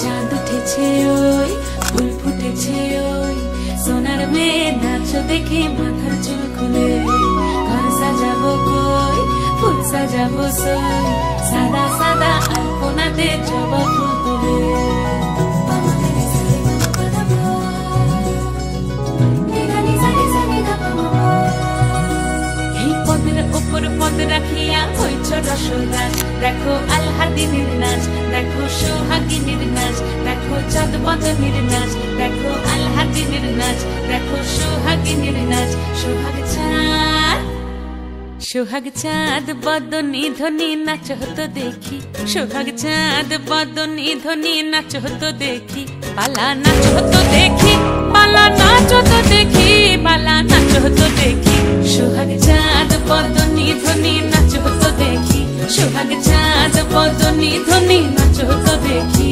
চাঁদ উঠেছে ওই ফুল ফুটেছে ওই সোনার মেয়ে নাচো দেখে মাথার চুল খুলে ঘর সাজাবো কই ফুল সাজাবো সই সাদা সাদা আলপনাতে জবা ফুল তুলে এই পদের উপর পদ রাখিয়া হইছ রসরাজ দেখো আলহাদিনীর নাচ দেখো সোহাগিনীর নাচ দেখো চাঁদ বদনীর নাচ দেখো আলহাদিনীর নাচ দেখো সোহাগিনীর নাচ সোহাগ চাঁদ বদনী ধ্বনি নাচ হতো দেখি সোহাগ চাঁদ বদনী ধ্বনি নাচ হতো দেখি পালা নাচ হতো দেখি পালা নাচ হতো দেখি পালা নাচ হতো দেখি সোহাগ চাঁদ বদনী ধ্বনি নাচ হতো দেখি সোহাগ চাঁদ বদনী ধ্বনি নাচ হতো দেখি।